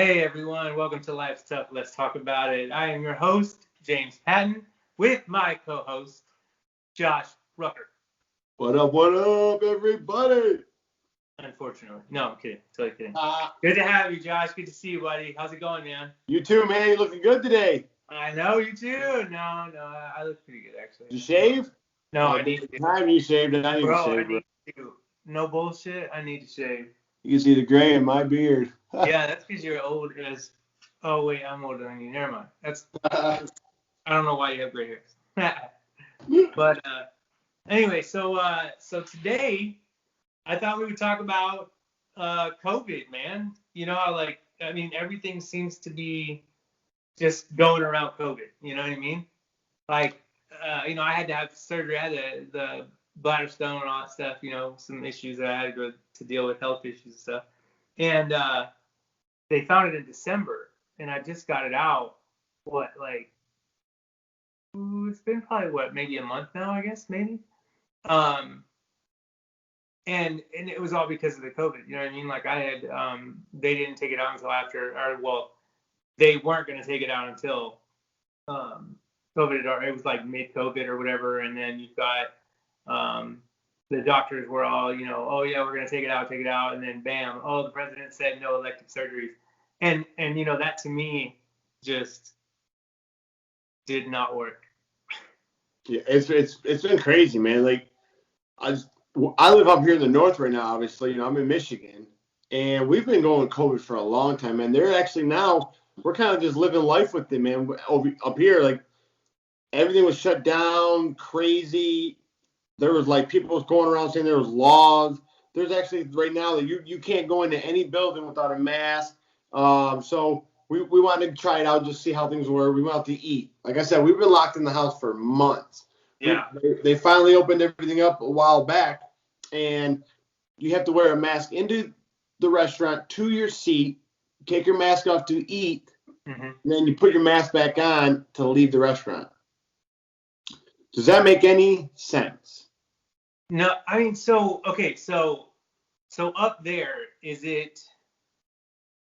Hey everyone, welcome to Life's Tough. Let's talk about it. I am your host, James Patton, with my co-host, Josh Rucker. What up, everybody? Unfortunately. No, I'm kidding. Totally kidding. Good to have you, Josh. Good to see you, buddy. How's it going, man? You too, man. You looking good today. I know you too. No, I look pretty good, actually. Did you shave? No, I need to. Time you shaved, I need to shave, bro. I need to. No bullshit, I need to shave. You can see the gray in my beard. Yeah, that's because you're old as... Oh, wait, I'm older than you. Never mind. I don't know why you have gray hair. But anyway, so today I thought we would talk about COVID, man. You know, everything seems to be just going around COVID. You know what I mean? Like, I had to have surgery. I had the bladder stone and all that stuff. You know, some issues that I had to deal with, health issues and stuff. And they found it in December, and I just got it out. It's been probably maybe a month now, I guess, maybe. And it was all because of the COVID. You know what I mean? Like I had, they didn't take it out until after, they weren't going to take it out until COVID, or it was like mid-COVID or whatever. And then you've got the doctors were all, oh yeah, we're going to take it out. And then bam, the president said no elective surgeries. And that to me just did not work. Yeah, it's been crazy, man. Like I live up here in the north right now, obviously. I'm in Michigan, and we've been going COVID for a long time, man. They're actually now, we're kind of just living life with it, man. Up here, like, everything was shut down, crazy. There was, like, people was going around saying there was laws. There's actually, right now, that you can't go into any building without a mask. So we wanted to try it out, just see how things were. We went out to eat. Like I said, we've been locked in the house for months. Yeah. They finally opened everything up a while back, and you have to wear a mask into the restaurant, to your seat, take your mask off to eat, and then you put your mask back on to leave the restaurant. Does that make any sense? No, I mean, so up there, is it?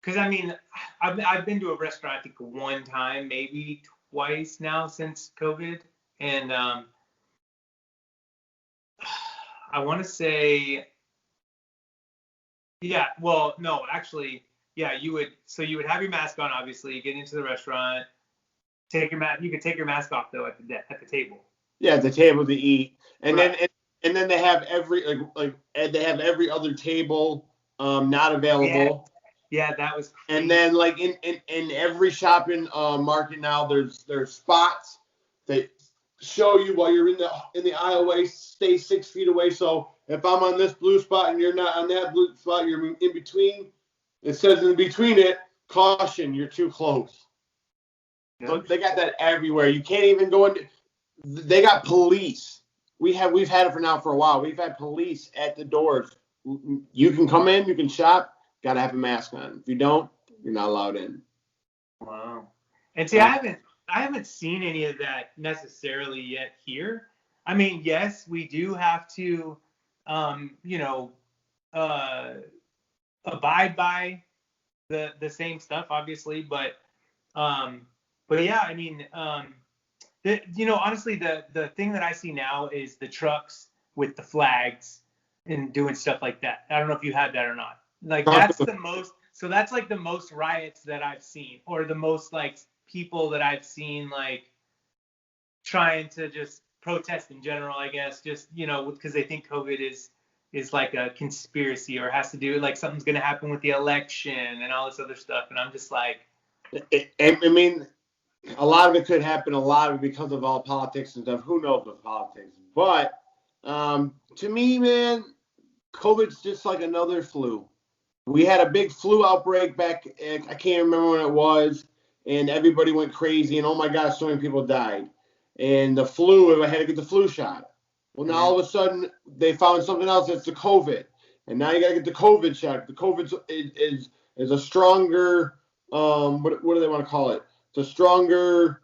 Because I mean, I've been to a restaurant I think one time, maybe twice now since COVID, and I want to say, yeah. Well, no, actually, yeah. You would have your mask on, obviously, get into the restaurant, take your mask. You could take your mask off though at the table. Yeah, at the table to eat, and right. then they have they have every other table not available. Yeah, that was crazy. And then like in every shopping market now, there's spots that show you while you're in the aisleway, stay 6 feet away. So if I'm on this blue spot and you're not on that blue spot, you're in between. It says in between it, caution, you're too close. Yeah. So they got that everywhere. You can't even go in. They got police. We've had it for a while. We've had police at the doors. You can come in, you can shop, gotta have a mask on. If you don't, you're not allowed in. Wow. And see, I haven't seen any of that necessarily yet here. I mean, yes, we do have to, abide by the same stuff, obviously, but yeah, I mean, honestly, the thing that I see now is the trucks with the flags and doing stuff like that. I don't know if you had that or not. Like that's the most. So that's like the most riots that I've seen, or the most like people that I've seen like trying to just protest in general, I guess, just because they think COVID is like a conspiracy or has to do like something's gonna happen with the election and all this other stuff. And I'm just like, I mean, a lot of it could happen. A lot of it because of all politics and stuff. Who knows with politics? But to me, man, COVID's just like another flu. We had a big flu outbreak back, I can't remember when it was, and everybody went crazy, and oh my gosh, so many people died. And the flu, I had to get the flu shot. Well, now all of a sudden, they found something else that's the COVID. And now you got to get the COVID shot. The COVID is a stronger, what do they want to call it? It's a stronger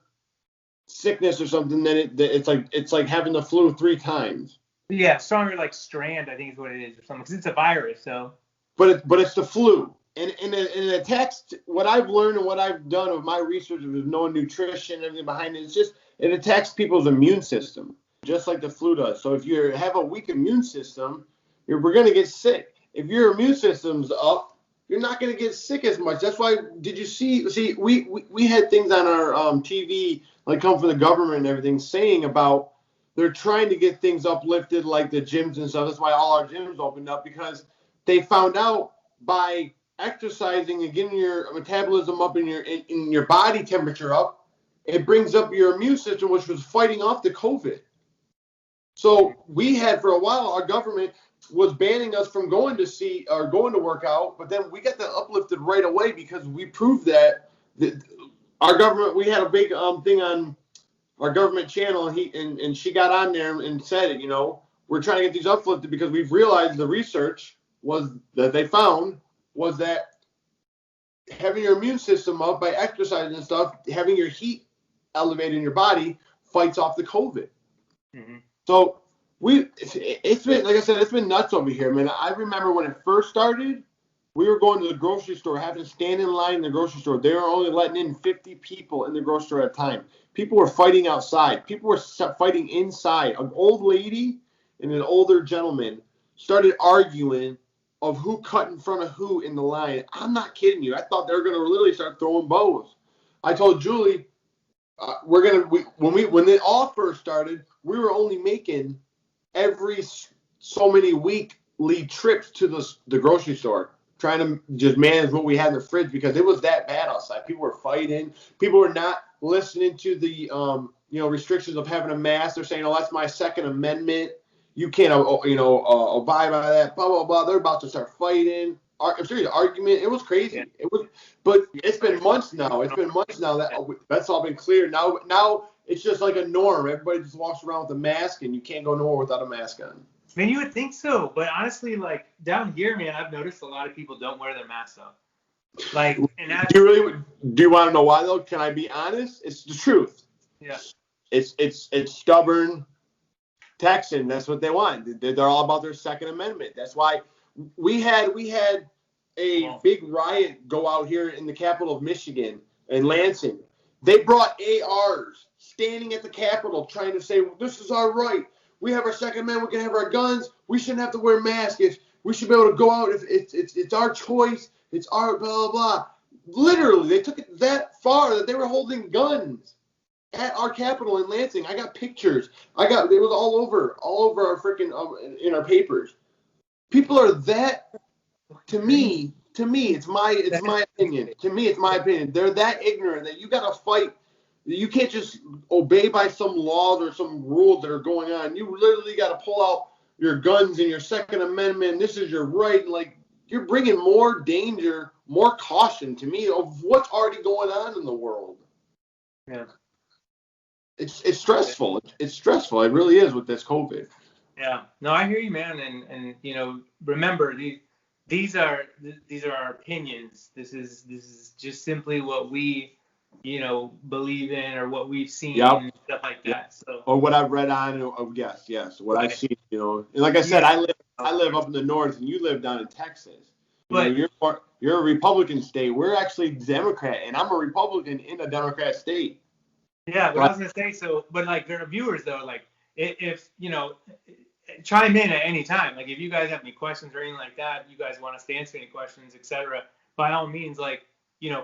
sickness or something than it's like having the flu 3 times. Yeah, stronger like strand, I think is what it is or something, because it's a virus, so. But it's the flu. in a text, what I've learned and what I've done with my research with knowing nutrition and everything behind it, it's just it attacks people's immune system, just like the flu does. So if you have a weak immune system, we're going to get sick. If your immune system's up, you're not going to get sick as much. That's why, did you see, we had things on our TV, like come from the government and everything, saying about they're trying to get things uplifted, like the gyms and stuff. That's why all our gyms opened up, because they found out by exercising and getting your metabolism up and your body temperature up, it brings up your immune system, which was fighting off the COVID. So we had, for a while, our government was banning us from going to work out, but then we got that uplifted right away because we proved that our government, we had a big thing on our government channel, and she got on there and said it, we're trying to get these uplifted because we've realized the research was that they found was that having your immune system up by exercising and stuff, having your heat elevated in your body fights off the COVID. Mm-hmm. So it's been, like I said, it's been nuts over here, man. I remember when it first started, we were going to the grocery store, having to stand in line in the grocery store. They were only letting in 50 people in the grocery store at a time. People were fighting outside. People were fighting inside. An old lady and an older gentleman started arguing of who cut in front of who in the line. I'm not kidding you. I thought they were going to literally start throwing bows. I told Julie, when they all first started, we were only making every so many weekly trips to the grocery store, trying to just manage what we had in the fridge because it was that bad outside. People were fighting. People were not listening to the restrictions of having a mask. They're saying, "Oh, that's my Second Amendment. You can't abide by that." Blah blah blah. They're about to start fighting. Serious argument. It was crazy. But it's been months now. That's all been cleared. Now it's just like a norm. Everybody just walks around with a mask, and you can't go nowhere without a mask on. Man, you would think so, but honestly, like down here, man, I've noticed a lot of people don't wear their masks though. Like, do you want to know why though? Can I be honest? It's the truth. Yeah. It's stubborn Texan. That's what they want. They're all about their Second Amendment. That's why we had a big riot go out here in the capital of Michigan, in Lansing. They brought ARs standing at the Capitol trying to say, this is our right. We have our Second Amendment. We can have our guns. We shouldn't have to wear masks. We should be able to go out. If it's our choice. It's our blah, blah, blah. Literally, they took it that far that they were holding guns at our Capitol in Lansing. I got pictures. It was all over our freaking, in our papers. People are that, to me, it's my opinion. To me, it's my opinion. They're that ignorant that you got to fight. You can't just obey by some laws or some rules that are going on. You literally got to pull out your guns and your Second Amendment. This is your right. Like, you're bringing more danger, more caution to me of what's already going on in the world. Yeah. It's stressful. It's stressful. It really is with this COVID. Yeah. No, I hear you, man. And remember, these are our opinions. This is just simply what we believe in or what we've seen and stuff like that. So, or what I've read on. Yes. What I've seen. And like I said, I live up in the north, and you live down in Texas. You're a Republican state. We're actually Democrat, and I'm a Republican in a Democrat state. Yeah, but I was gonna say but like there are viewers though, like if chime in at any time. Like if you guys have any questions or anything like that, you guys want us to answer any questions, etc. By all means,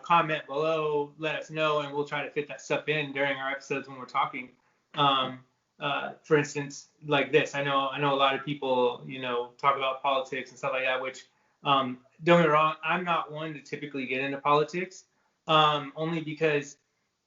comment below, let us know, and we'll try to fit that stuff in during our episodes when we're talking. For instance, like this, I know a lot of people, talk about politics and stuff like that, which, don't get me wrong, I'm not one to typically get into politics, only because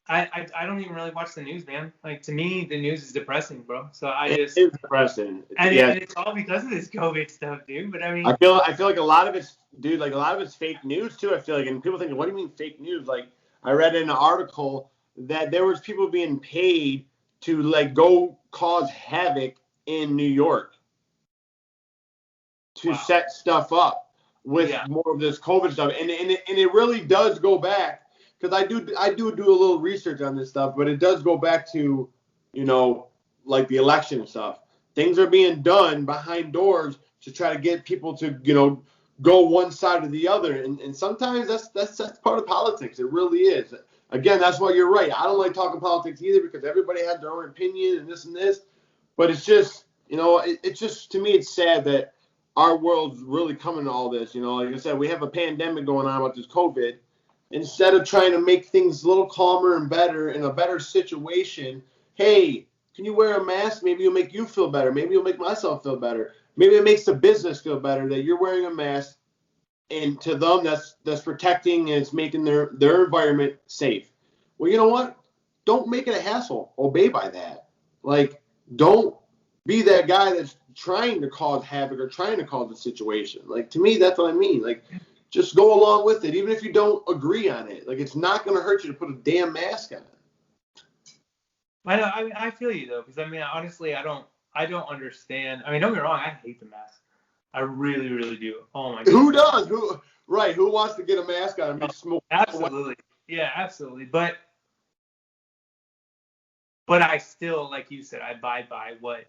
I don't even really watch the news, man. Like, to me, the news is depressing, bro. So it's depressing. And it's all because of this COVID stuff, dude. But I mean, I feel like a lot of it's fake news too. I feel like, and people think, what do you mean fake news? Like, I read in an article that there was people being paid to go cause havoc in New York to set stuff up with more of this COVID stuff, and it really does go back. Because I do a little research on this stuff, but it does go back to, like the election stuff. Things are being done behind doors to try to get people to, go one side or the other. And sometimes that's part of politics. It really is. Again, that's why you're right. I don't like talking politics either because everybody has their own opinion and this. But it's just, it's just, to me, it's sad that our world's really coming to all this. Like I said, we have a pandemic going on with this COVID. Instead of trying to make things a little calmer and better in a better situation, hey, can you wear a mask? Maybe it'll make you feel better. Maybe it'll make myself feel better. Maybe it makes the business feel better that you're wearing a mask, and to them that's protecting and it's making their environment safe. Well, you know what? Don't make it a hassle. Obey by that. Like, don't be that guy that's trying to cause havoc or trying to cause a situation. Like, to me, that's what I mean. Like, just go along with it, even if you don't agree on it. Like, it's not going to hurt you to put a damn mask on. I know. I feel you though, because honestly, I don't understand. Don't get me wrong. I hate the mask. I really, really do. Oh my God. Who does? Who wants to get a mask on and be smoke? Absolutely. Yeah, absolutely. But I still, like you said, I abide by what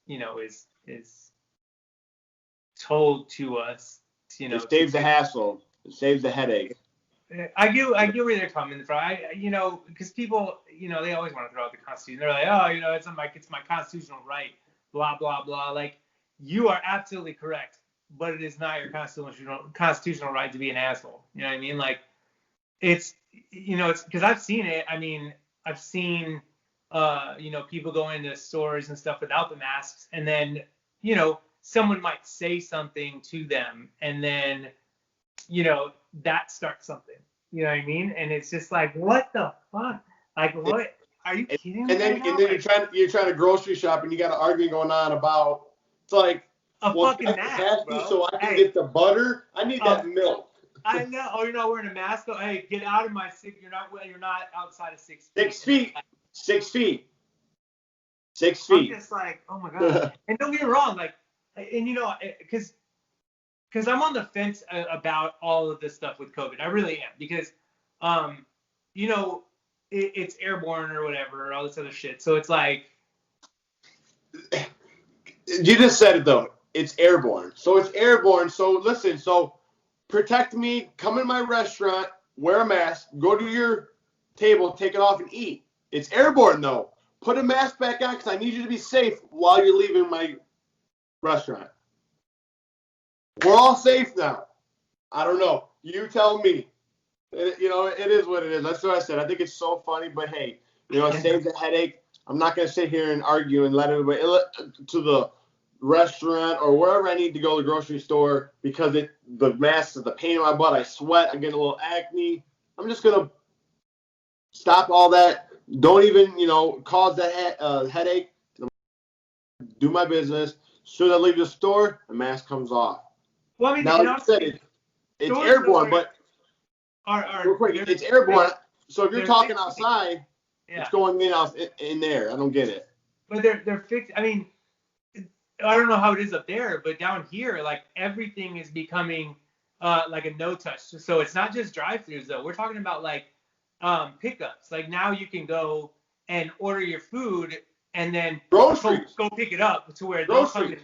is told to us. It saves the hassle. It saves the headache. I get where they're coming from. Because people, they always want to throw out the Constitution. They're like, oh, it's my constitutional right, blah blah blah. Like, you are absolutely correct, but it is not your constitutional right to be an asshole. You know what I mean? Like, it's because I've seen it. I've seen people go into stores and stuff without the masks, and then someone might say something to them, and then that starts something. You know what I mean? And it's just like, what the fuck? Like, what? Are you kidding me? And then you're trying to grocery shop, and you got an argument going on about, it's like, fucking mask, bro. So I can get the butter. I need that milk. I know. Oh, you're not wearing a mask. Oh, hey, get out of my 6. You're not outside of 6 feet. 6 feet. 6 feet. 6 I'm feet. just like, oh my God. And don't get me wrong, like, and because I'm on the fence about all of this stuff with COVID. I really am, because it's airborne or whatever, or all this other shit. So it's like, you just said it though. It's airborne. So it's airborne. So listen. So protect me. Come in my restaurant. Wear a mask. Go to your table. Take it off and eat. It's airborne though. Put a mask back on because I need you to be safe while you're leaving my restaurant. We're all safe now. I don't know. You tell me. It is what it is. That's what I said. I think it's so funny, but hey, it saves a headache. I'm not going to sit here and argue and let everybody to the restaurant or wherever I need to go to the grocery store because the mask is the pain in my butt. I sweat. I get a little acne. I'm just going to stop all that. Don't even, cause that headache. Do my business. As soon as I leave the store, the mask comes off. Well, now, like I said, it's airborne, but real quick, it's airborne. So if you're talking outside, it's going in there. I don't get it. But they're fixed. I don't know how it is up there, but down here, like, everything is becoming like a no touch. So it's not just drive-throughs though. We're talking about like pickups. Like, now you can go and order your food and then go pick it up to where they'll come and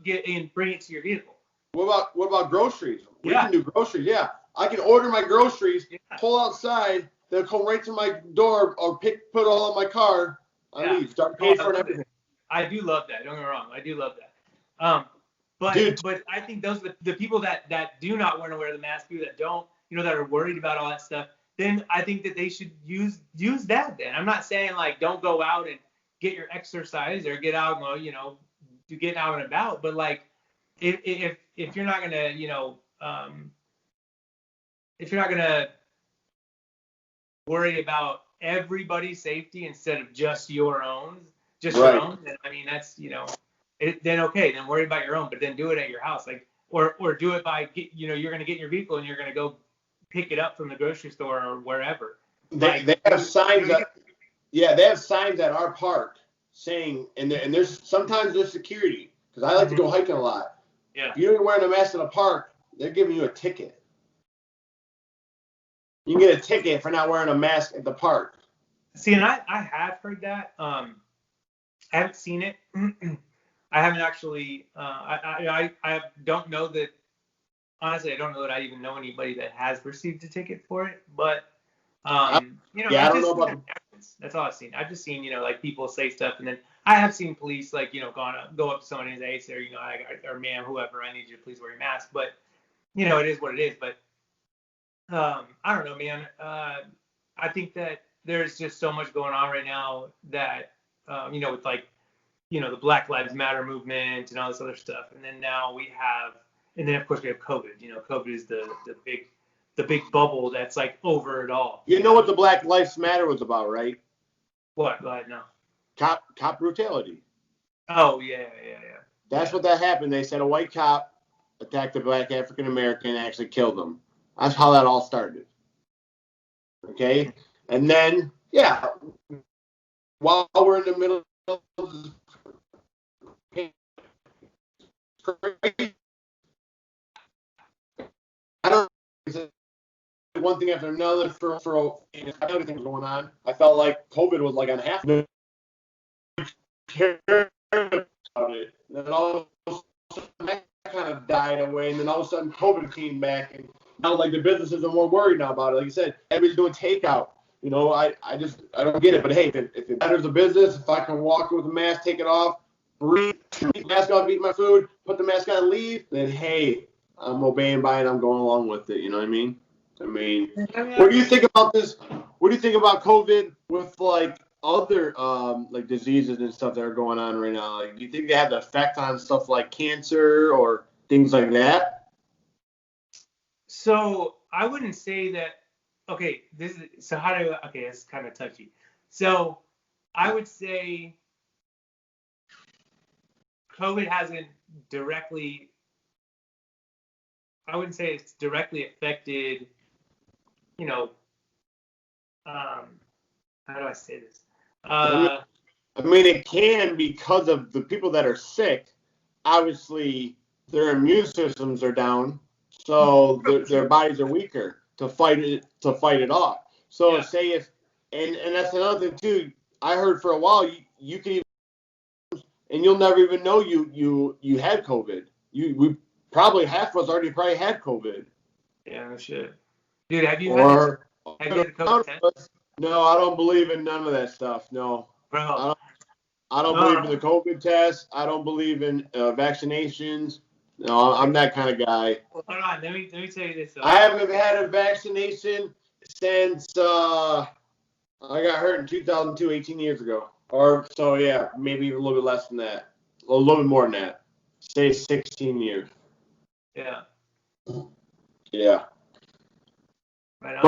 get and bring it to your vehicle. What about groceries? We can do groceries. Yeah, I can order my groceries, pull outside, they'll come right to my door or put it all in my car. I leave, start paying for everything. I do love that. Don't get me wrong. I do love that. But I think those the people that do not want to wear the mask, people that don't, that are worried about all that stuff, then I think that they should use that. Then I'm not saying like don't go out and get your exercise or get out, to get out and about, but like if you're not gonna, if you're not gonna worry about everybody's safety instead of just your own, your own, then that's then okay, then worry about your own, but then do it at your house, like or do it by you're gonna get in your vehicle and you're gonna go pick it up from the grocery store or wherever. They have signs they have signs at our park saying, and there's sometimes there's security because I like to go hiking a lot. Yeah. If you're wearing a mask in a park, they're giving you a ticket. You can get a ticket for not wearing a mask at the park. See, and I have heard that. I haven't seen it. I haven't actually. I don't know that honestly, I don't know that I even know anybody that has received a ticket for it, but I, yeah, I I've don't know just seen their about. reactions. That's all I've seen. I've just seen, like people say stuff, and then I have seen police like, go up to somebody and say, hey, sir, or ma'am, whoever, I need you to please wear your mask. But it is what it is. But I don't know, man. I think that there's just so much going on right now that with like the Black Lives Matter movement and all this other stuff, and then now and then of course we have COVID. COVID is the big bubble that's like over it all. You know what the Black Lives Matter was about, right? What? Go ahead, no. Cop brutality. Oh yeah. That's what that happened. They said a white cop attacked a black African American and actually killed him. That's how that all started. Okay? And then, yeah, while we're in the middle of this, I don't know, one thing after another for other things going on. I felt like COVID was like on half of it. Then all of a sudden that kind of died away, and then all of a sudden COVID came back, and now like the businesses are more worried now about it. Like you said, everybody's doing takeout. I don't get it. But hey, if it betters the business, if I can walk with a mask, take it off, breathe, keep the mask off, eat my food, put the mask on, and leave, then hey, I'm obeying by it. I'm going along with it. You know what I mean? What do you think about this? What do you think about COVID with like other like diseases and stuff that are going on right now? Like, do you think they have the effect on stuff like cancer or things like that? So I wouldn't say that. Okay, okay, it's kind of touchy. So I would say COVID hasn't directly. I wouldn't say it's directly affected. You know, how do I say this? I mean, it can because of the people that are sick. Obviously, their immune systems are down, so their bodies are weaker to fight it off. So say if and that's another thing too. I heard for a while you can even, and you'll never even know you had COVID. We probably half of us already probably had COVID. Yeah, no shit. Dude, have you had the COVID test? No, I don't believe in none of that stuff. No. Bro. I don't believe in the COVID test. I don't believe in vaccinations. No, I'm that kind of guy. Hold on, let me tell you this. Though. I haven't had a vaccination since I got hurt in 2002, 18 years ago. Or so, yeah, maybe a little bit less than that. A little bit more than that. Say 16 years. Yeah. Yeah. Right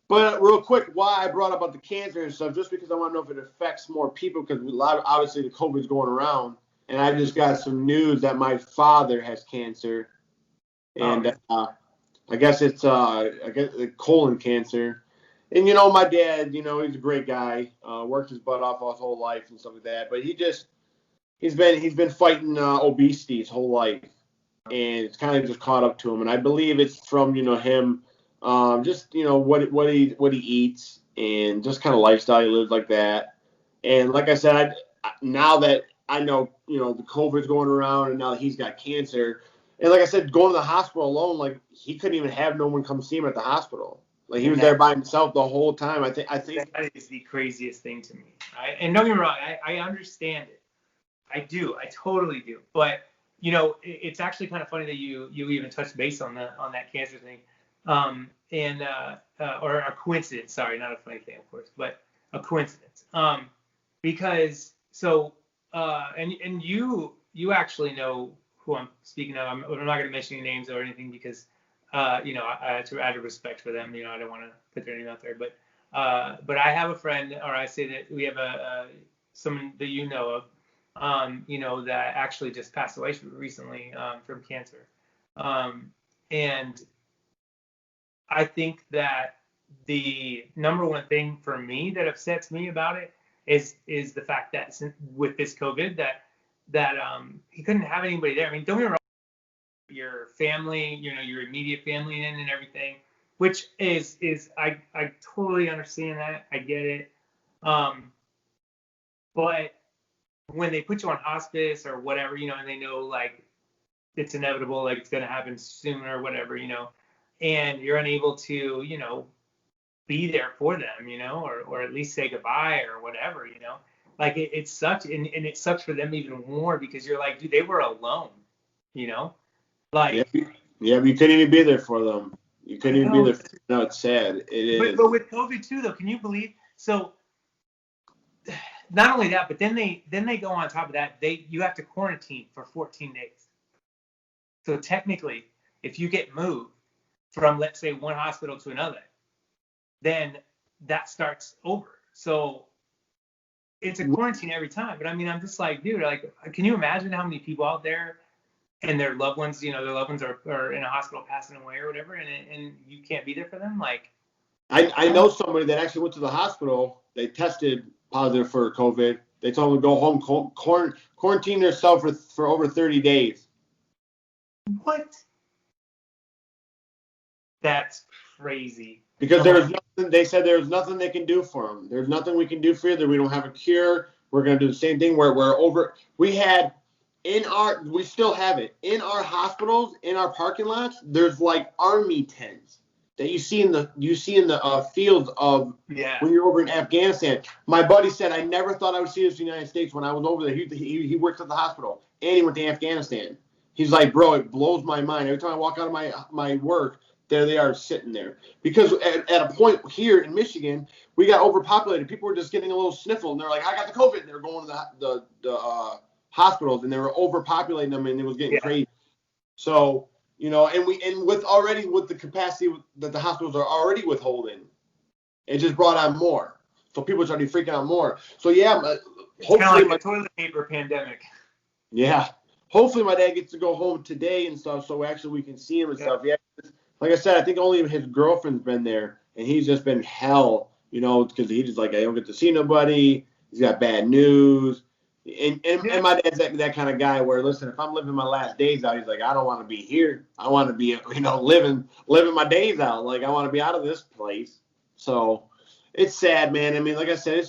But real quick, why I brought up about the cancer and stuff, just because I want to know if it affects more people, because obviously the COVID's going around, and I just got some news that my father has cancer, and I guess it's colon cancer, and my dad, he's a great guy, worked his butt off his whole life and stuff like that, but he's been fighting obesity his whole life, and it's kind of just caught up to him, and I believe it's from him. Just what he eats and just kind of lifestyle he lives like that. And like I said, now that I know the COVID's going around and now that he's got cancer, and like I said, going to the hospital alone, like he couldn't even have no one come see him at the hospital. Like he was there by himself the whole time. I think that is the craziest thing to me. And don't get me wrong, I understand it. I do. I totally do. But it's actually kind of funny that you even touched base on that cancer thing. Or a coincidence, sorry, not a funny thing, of course, but a coincidence. Because and you actually know who I'm speaking of. I'm not going to mention any names or anything because, out of respect for them, I don't want to put their name out there. But I have a friend, or I say that we have someone that you know of, that actually just passed away recently from cancer. And I think that the number one thing for me that upsets me about it is the fact that with this COVID that he couldn't have anybody there. I mean, don't get me wrong, your family, your immediate family and everything, which is I totally understand that. I get it. But when they put you on hospice or whatever, and they know like it's inevitable, like it's going to happen sooner or whatever, and you're unable to, be there for them, or at least say goodbye or whatever, like it's such, and it sucks for them even more because you're like, dude, they were alone, like. Yeah, but you couldn't even be there for them. You couldn't even be there. No, it's sad. It is. But with COVID too, though, can you believe? So not only that, but then they go on top of that. You have to quarantine for 14 days. So technically, if you get moved from, let's say, one hospital to another, then that starts over. So it's a quarantine every time. But I mean, I'm just like, dude, like, can you imagine how many people out there and their loved ones, their loved ones are in a hospital passing away or whatever, and you can't be there for them? Like, I know somebody that actually went to the hospital. They tested positive for COVID. They told them to go home, quarantine themselves for over 30 days. What? That's crazy. Because there was nothing. They said there was nothing they can do for them. There's nothing we can do for you. That we don't have a cure. We're gonna do the same thing. We're over. We still have it in our hospitals, in our parking lots. There's like army tents that you see in the fields of when you're over in Afghanistan. My buddy said, I never thought I would see this in the United States when I was over there. He worked at the hospital and he went to Afghanistan. He's like, bro, it blows my mind. Every time I walk out of my work, there they are sitting there. Because at a point here in Michigan, we got overpopulated. People were just getting a little sniffle, and they're like, I got the COVID. And they were going to the hospitals, and they were overpopulating them, and it was getting crazy. So, and with the capacity that the hospitals are already withholding, it just brought on more. So people started freaking out more. So it's kind of like the toilet paper pandemic. Yeah. Hopefully my dad gets to go home today and stuff, so actually we can see him and stuff. Yeah. Like I said, I think only his girlfriend's been there, and he's just been hell, because he's just like, I don't get to see nobody. He's got bad news. And my dad's that kind of guy where, listen, if I'm living my last days out, he's like, I don't want to be here. I want to be, living my days out. Like, I want to be out of this place. So it's sad, man. I mean, like I said,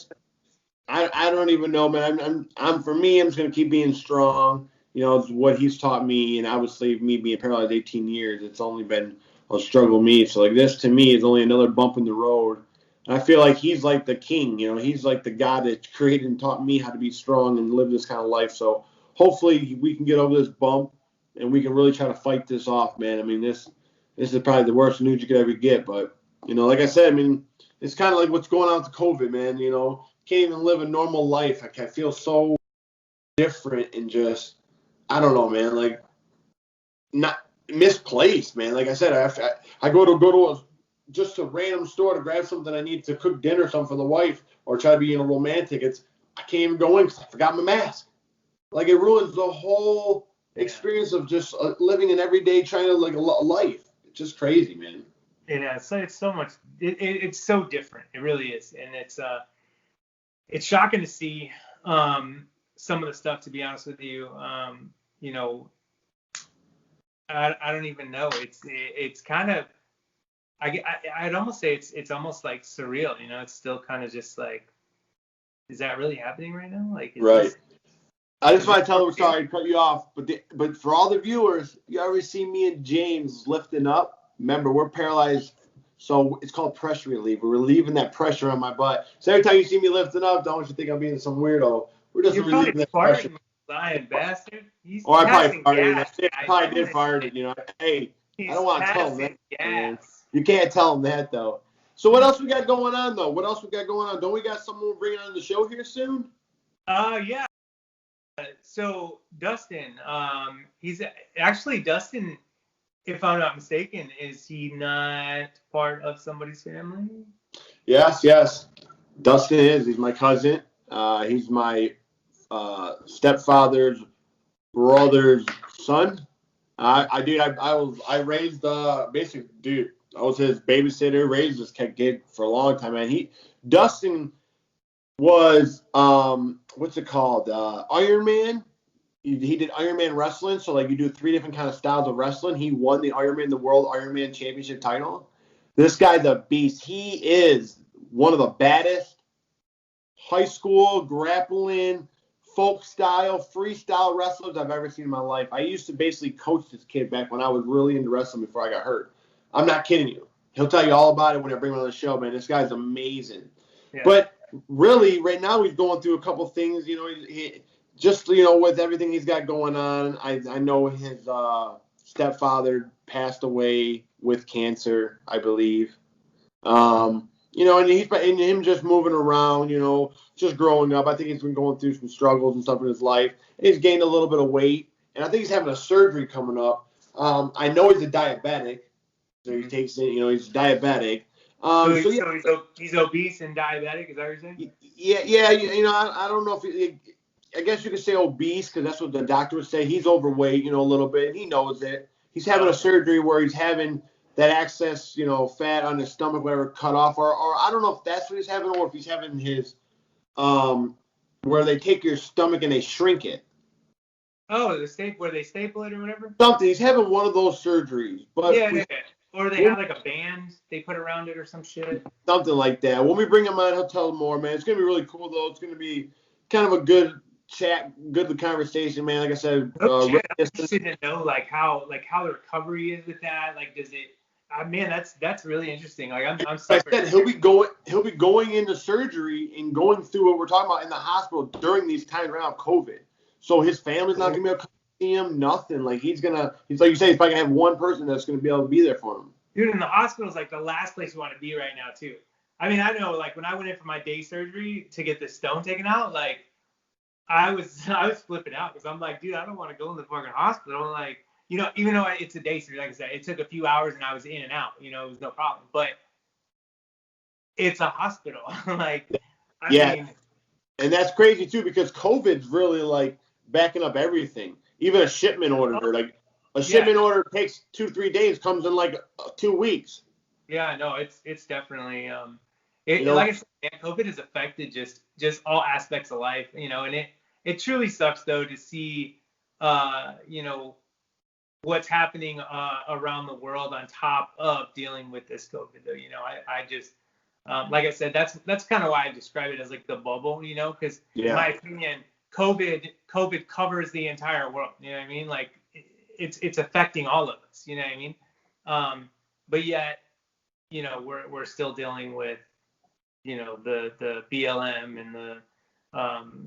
I don't even know, man. For me, I'm just going to keep being strong. It's what he's taught me. And obviously, me being paralyzed 18 years, it's only been a struggle me. So, like, this to me is only another bump in the road. I feel like he's like the king, he's like the God that created and taught me how to be strong and live this kind of life. So hopefully we can get over this bump and we can really try to fight this off, man. I mean, this is probably the worst news you could ever get. But, like I said, I mean, it's kind of like what's going on with COVID, man. Can't even live a normal life. I feel so different and just, I don't know, man, like not misplaced, man. Like I said, I go to just a random store to grab something I need to cook dinner or something for the wife or try to be romantic. I can't even go in because I forgot my mask. Like, it ruins the whole experience of just living an everyday trying to like a life. It's just crazy, man. Yeah, it's so much. It's so different. It really is, and it's shocking to see some of the stuff. To be honest with you, I don't even know. It's kind of. I'd almost say it's almost like surreal, It's still kind of just like, is that really happening right now? Like, right. I just want to tell them, sorry to cut you off, but for all the viewers, you already see me and James lifting up. Remember, we're paralyzed, so it's called pressure relief. We're relieving that pressure on my butt. So every time you see me lifting up, don't you think I'm being some weirdo? We're just relieving that pressure. Lying bastard. I probably farted. I probably did fart it. Hey, I don't want to tell them that. You can't tell them that, though. So what else we got going on, though? Don't we got someone bringing on the show here soon? Yeah. So Dustin, he's actually Dustin, if I'm not mistaken, is he not part of somebody's family? Yes. Dustin is. He's my cousin. He's my stepfather's brother's son. I raised basically, dude. I was his babysitter, raised this kid for a long time, man. Dustin was what's it called? Iron Man. He did Iron Man wrestling, so like you do 3 different kind of styles of wrestling. He won the World Iron Man Championship title. This guy's a beast. He is one of the baddest high school grappling folk style, freestyle wrestlers I've ever seen in my life. I used to basically coach this kid back when I was really into wrestling before I got hurt. I'm not kidding you. He'll tell you all about it when I bring him on the show, man. This guy's amazing. Yeah. But really, right now he's going through a couple things. You know, he just, you know, with everything he's got going on. I know his stepfather passed away with cancer, I believe. You know, and him just moving around, you know, just growing up. I think he's been going through some struggles and stuff in his life. He's gained a little bit of weight, and I think he's having a surgery coming up. I know he's a diabetic, so he takes it. You know, he's diabetic. So he's obese and diabetic. Is that what you're saying? Yeah. You know, I don't know if I guess you could say obese because that's what the doctor would say. He's overweight, you know, a little bit, and he knows it. He's having a surgery where he's having that excess, you know, fat on his stomach, whatever, cut off, or I don't know if that's what he's having, or if he's having his, where they take your stomach and they shrink it. Oh, where they staple it or whatever? Something. He's having one of those surgeries. But yeah. Or they have like a band they put around it or some shit. Something like that. When we bring him on, he'll tell more, man. It's going to be really cool, though. It's going to be kind of a good chat, good conversation, man. Like I said, I'm interested to know like how the recovery is with that. Like, does it? Man, that's really interesting. Like, I'm I said he'll be going into surgery and going through what we're talking about in the hospital during these times around COVID. So his family's not gonna be able to see him. Nothing. Like he's like you say, he's probably gonna have one person that's gonna be able to be there for him. Dude, and the hospital is like the last place you want to be right now too. I mean, I know like when I went in for my day surgery to get the stone taken out, like I was flipping out because I'm like, dude, I don't want to go in the fucking hospital. I'm like, you know, even though it's a day surgery, like I said, it took a few hours and I was in and out. You know, it was no problem. But it's a hospital. Like, I mean, and that's crazy too because COVID's really like backing up everything. Even a shipment order, like a shipment order takes 2-3 days, comes in like 2 weeks. Yeah, no, it's definitely you know, like I said, COVID has affected just all aspects of life. You know, and it truly sucks though to see you know, what's happening around the world on top of dealing with this COVID though. You know, I just like I said, that's kind of why I describe it as like the bubble, you know, because in my opinion, COVID covers the entire world. You know what I mean? Like it's affecting all of us. You know what I mean? But yet, you know, we're still dealing with, you know, the BLM and the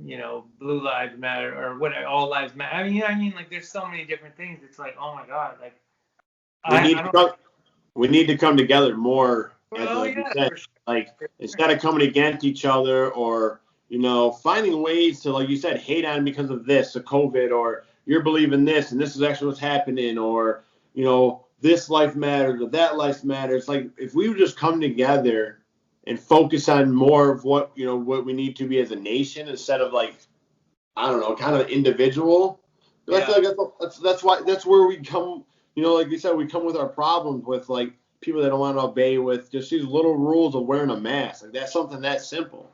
you know, Blue Lives Matter or what, All Lives Matter. I mean, you know what I mean? Like, there's so many different things. It's like, oh my God, like we need to come together more. You said, like instead of coming against each other or, you know, finding ways to, like you said, hate on because of this, the COVID, or you're believing this and this is actually what's happening, or, you know, this life matters or that life matters. Like if we would just come together and focus on more of what, you know, what we need to be as a nation instead of like, I don't know, kind of individual. But I feel like that's where we come, you know, like you said, we come with our problems with like people that don't want to obey with just these little rules of wearing a mask. Like that's something that simple.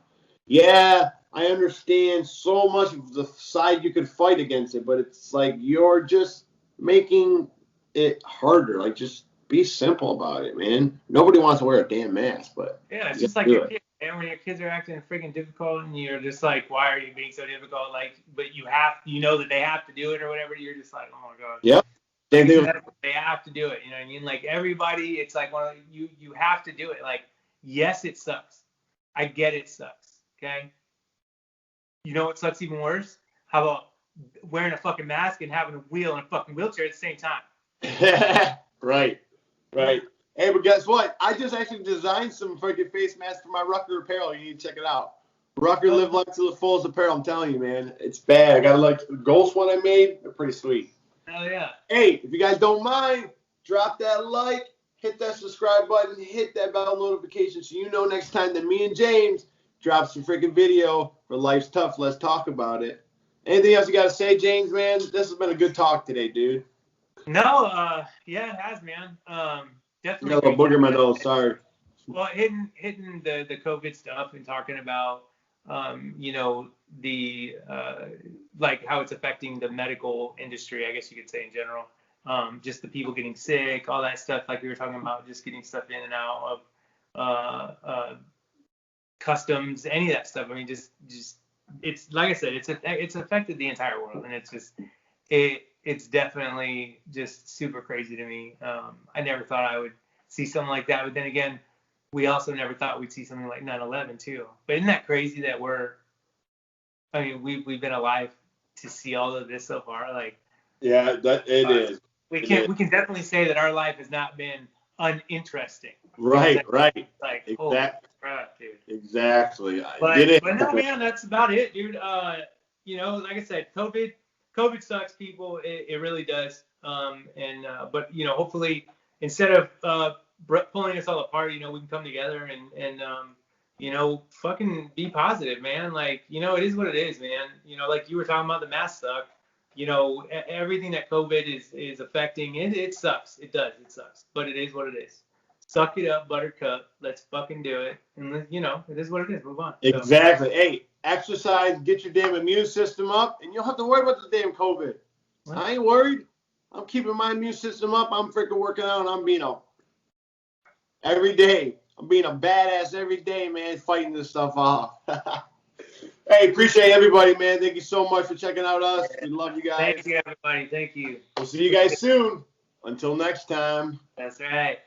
Yeah, I understand so much of the side you could fight against it, but it's like you're just making it harder. Like just be simple about it, man. Nobody wants to wear a damn mask, but it's just like your kids. And when your kids are acting freaking difficult and you're just like, why are you being so difficult? Like, but you know that they have to do it or whatever. You're just like, oh my God. Yep. They have to do it. You know what I mean? Like everybody, it's like you have to do it. Like, yes, it sucks. I get it sucks. Okay. You know what sucks even worse? How about wearing a fucking mask and having a wheel and a fucking wheelchair at the same time? Right. Hey, but guess what? I just actually designed some freaking face masks for my Rucker apparel. You need to check it out. Rucker Live Life to the Fullest apparel. I'm telling you, man. It's bad. I got like the Ghost one I made. They're pretty sweet. Hell yeah. Hey, if you guys don't mind, drop that like, hit that subscribe button, hit that bell notification so you know next time that me and James drop some freaking video for Life's Tough. Let's talk about it. Anything else you got to say, James, man? This has been a good talk today, dude. No, yeah, it has, man. Definitely. You got a booger in my nose, sorry. Well, hitting the COVID stuff and talking about, you know, the like how it's affecting the medical industry, I guess you could say in general. Just the people getting sick, all that stuff, like we were talking about, just getting stuff in and out of customs, any of that stuff. I mean, just it's like I said, it's affected the entire world, and it's definitely just super crazy to me. I never thought I would see something like that, but then again, we also never thought we'd see something like 9/11 too. But isn't that crazy that we've been alive to see all of this so far? Like, yeah, that it is. We can definitely say that our life has not been uninteresting. Right. Like, Exactly. holy crap, dude. Exactly. But no, man, that's about it, dude. Like I said, COVID sucks, people. It really does. But hopefully, instead of pulling us all apart, we can come together and fucking be positive, man. Like, it is what it is, man. Like you were talking about, the mask suck. Everything that COVID is affecting, it sucks. It does. It sucks. But it is what it is. Suck it up, buttercup. Let's fucking do it. And, it is what it is. Move on. Exactly. So. Hey, exercise, get your damn immune system up, and you don't have to worry about the damn COVID. What? I ain't worried. I'm keeping my immune system up. I'm freaking working out, and I'm being every day. I'm being a badass every day, man, fighting this stuff off. Hey, appreciate everybody, man. Thank you so much for checking out us. We love you guys. Thank you, everybody. Thank you. We'll see you guys soon. Until next time. That's right.